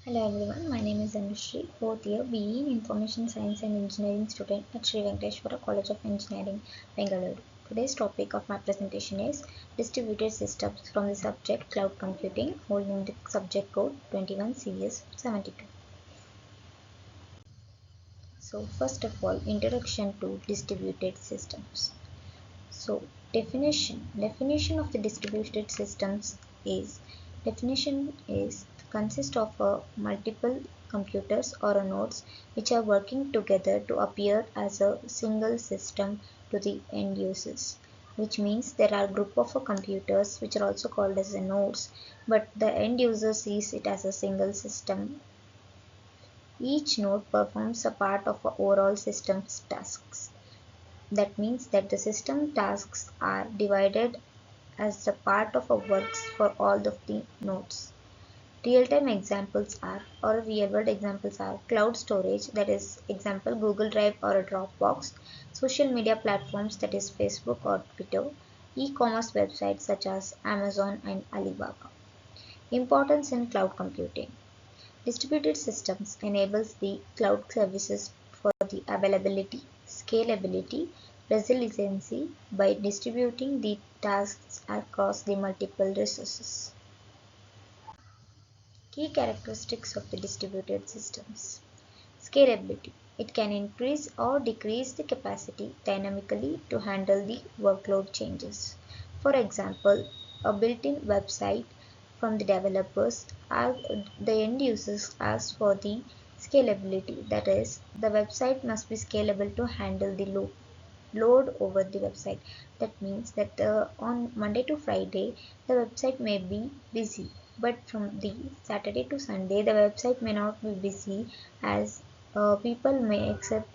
Hello everyone, my name is Anushri, fourth year BE in Information Science and Engineering student at Sri Venkateshwara College of Engineering, Bengaluru. Today's topic of my presentation is Distributed Systems from the subject Cloud Computing, holding the subject code 21 CS 72. So first of all, introduction to distributed systems. So definition of the distributed systems is definition is consist of multiple computers or nodes which are working together to appear as a single system to the end users, which means there are group of computers which are also called as the nodes, but the end user sees it as a single system. Each node performs a part of a overall system's tasks. That means that the system tasks are divided as the part of a works for all of the nodes. Real-time examples are, or real-world examples are cloud storage, that is example Google Drive or a Dropbox, social media platforms, that is Facebook or Twitter, e-commerce websites such as Amazon and Alibaba. Importance in cloud computing. Distributed systems enables the cloud services for the availability, scalability, resiliency by distributing the tasks across the multiple resources. Key characteristics of the distributed systems. Scalability. It can increase or decrease the capacity dynamically to handle the workload changes. For example, a built-in website from the developers, the end users ask for the scalability. That is, the website must be scalable to handle the load over the website. That means that on Monday to Friday, the website may be busy, but from the Saturday to Sunday, the website may not be busy, as people may expect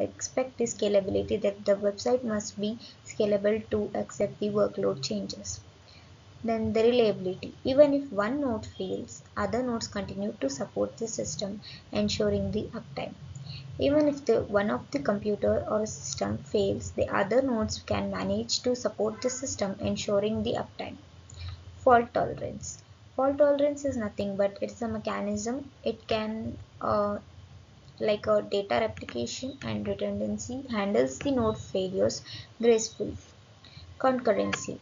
the scalability, that the website must be scalable to accept the workload changes. Then the reliability. Even if one node fails, other nodes continue to support the system, ensuring the uptime. Even if one of the computer or a system fails, the other nodes can manage to support the system, ensuring the uptime. Fault tolerance. Fault tolerance is nothing but it's a mechanism. It can like a data replication and redundancy, handles the node failures gracefully. Concurrency.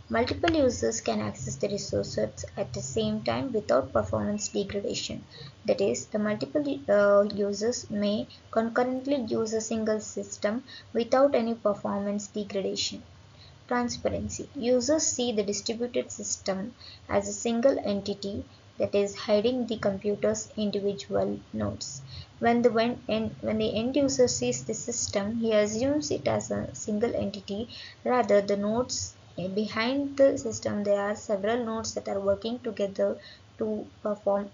Multiple users can access the resources at the same time without performance degradation. That is, the multiple users may concurrently use a single system without any performance degradation. Transparency. Users see the distributed system as a single entity, that is hiding the computer's individual nodes. When the end user sees the system, he assumes it as a single entity. Rather, the nodes behind the system, there are several nodes that are working together to perform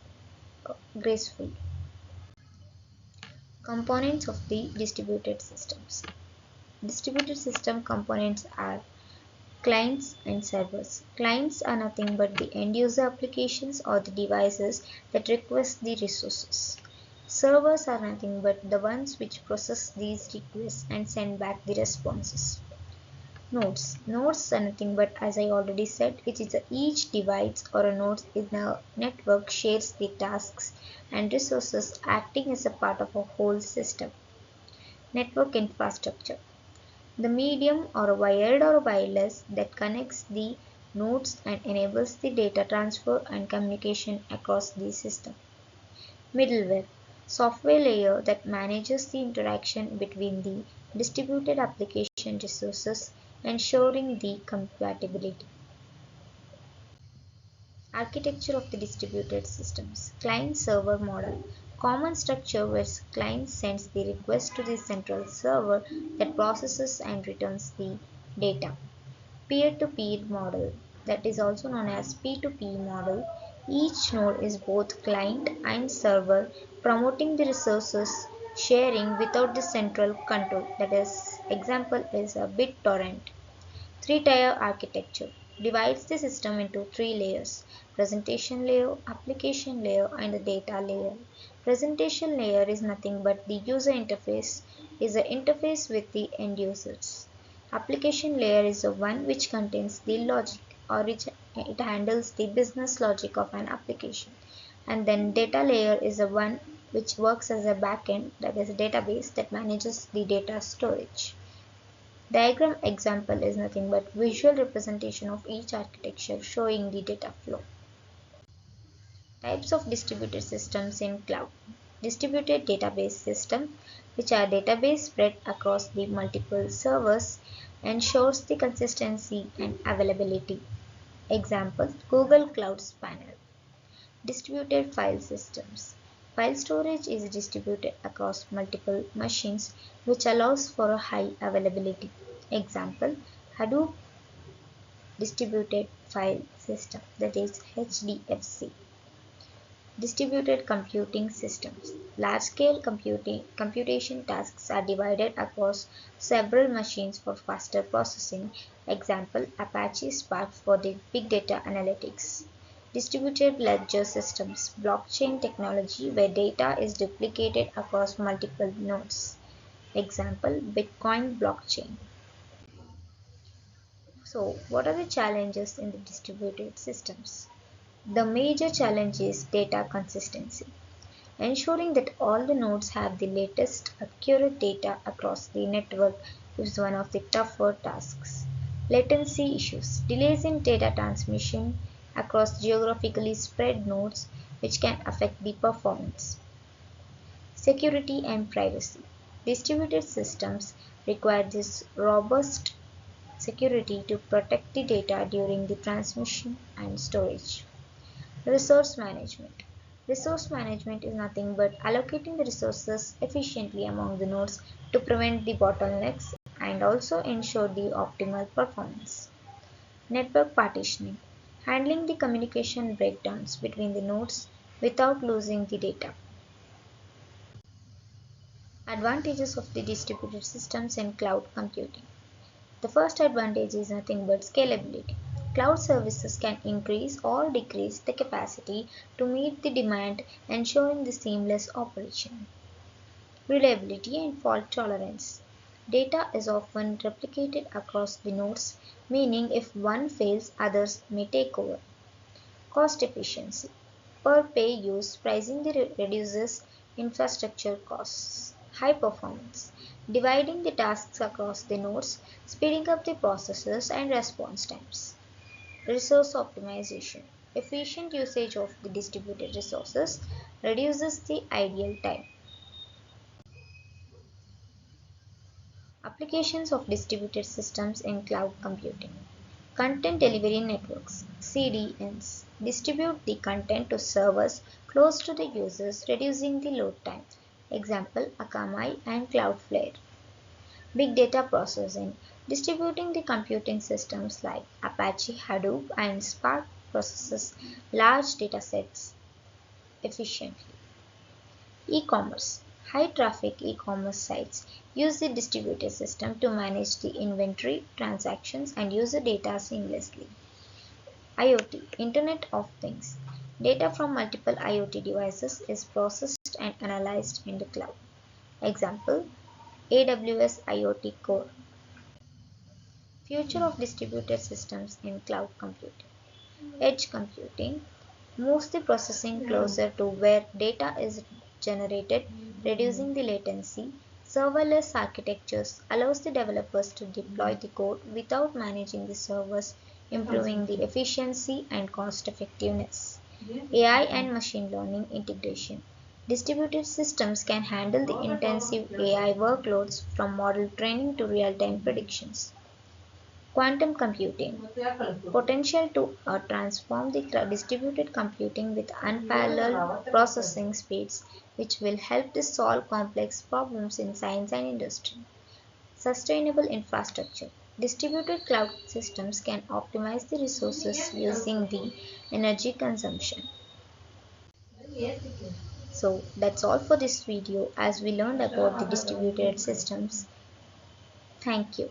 gracefully. Components of the distributed systems. Distributed system components are clients and servers. Clients are nothing but the end user applications or the devices that request the resources. Servers are nothing but the ones which process these requests and send back the responses. Nodes. Nodes are nothing but, as I already said, it is each device or a node in a network shares the tasks and resources, acting as a part of a whole system. Network infrastructure. The medium or wired or wireless that connects the nodes and enables the data transfer and communication across the system. Middleware. Software layer that manages the interaction between the distributed application resources, ensuring the compatibility. Architecture of the distributed systems. Client-server model. Common structure where client sends the request to the central server that processes and returns the data. Peer-to-peer model, that is also known as P2P model. Each node is both client and server, promoting the resources sharing without the central control. That is, example is a BitTorrent. Three-tier architecture divides the system into three layers: presentation layer, application layer, and the data layer. Presentation layer is nothing but the user interface, is the interface with the end users. Application layer is the one which contains the logic, or which it handles the business logic of an application. And then data layer is the one which works as a backend, that is a database that manages the data storage. Diagram example is nothing but visual representation of each architecture showing the data flow. Types of distributed systems in cloud. Distributed database system, which are database spread across the multiple servers, ensures the consistency and availability. Example, Google Cloud Spanner. Distributed file systems. File storage is distributed across multiple machines, which allows for a high availability. Example, Hadoop Distributed File System, that is HDFS. Distributed computing systems. Large-scale computation tasks are divided across several machines for faster processing. Example, Apache Spark for the big data analytics. Distributed ledger systems. Blockchain technology where data is duplicated across multiple nodes. Example, Bitcoin blockchain. So, what are the challenges in the distributed systems? The major challenge is data consistency. Ensuring that all the nodes have the latest accurate data across the network is one of the tougher tasks. Latency issues, delays in data transmission across geographically spread nodes, which can affect the performance. Security and privacy. Distributed systems require this robust security to protect the data during the transmission and storage. Resource management. Resource management is nothing but allocating the resources efficiently among the nodes to prevent the bottlenecks and also ensure the optimal performance. Network partitioning. Handling the communication breakdowns between the nodes without losing the data. Advantages of the distributed systems in cloud computing. The first advantage is nothing but scalability. Cloud services can increase or decrease the capacity to meet the demand, ensuring the seamless operation. Reliability and fault tolerance. Data is often replicated across the nodes, meaning if one fails, others may take over. Cost efficiency. Per pay use pricing reduces infrastructure costs. High performance. Dividing the tasks across the nodes, speeding up the processes and response times. Resource optimization. Efficient usage of the distributed resources reduces the idle time. Applications of distributed systems in cloud computing. Content delivery networks (CDNs) distribute the content to servers close to the users, reducing the load time. Example, Akamai and Cloudflare. Big data processing distributing the computing systems like Apache Hadoop and Spark processes large datasets efficiently. E-commerce. High traffic e-commerce sites use the distributed system to manage the inventory, transactions and user data seamlessly. IoT, Internet of Things. Data from multiple IoT devices is processed and analyzed in the cloud. Example, AWS IoT Core. Future of distributed systems in cloud computing. Edge computing moves the processing closer to where data is generated, reducing the latency. Serverless architectures allows the developers to deploy the code without managing the servers, improving the efficiency and cost effectiveness. AI and machine learning integration. Distributed systems can handle the intensive AI workloads from model training to real-time predictions. Quantum computing potential to transform the distributed computing with unparalleled processing speeds, which will help to solve complex problems in science and industry. Sustainable infrastructure. Distributed cloud systems can optimize the resources using the energy consumption. So that's all for this video as we learned about the distributed systems. Thank you.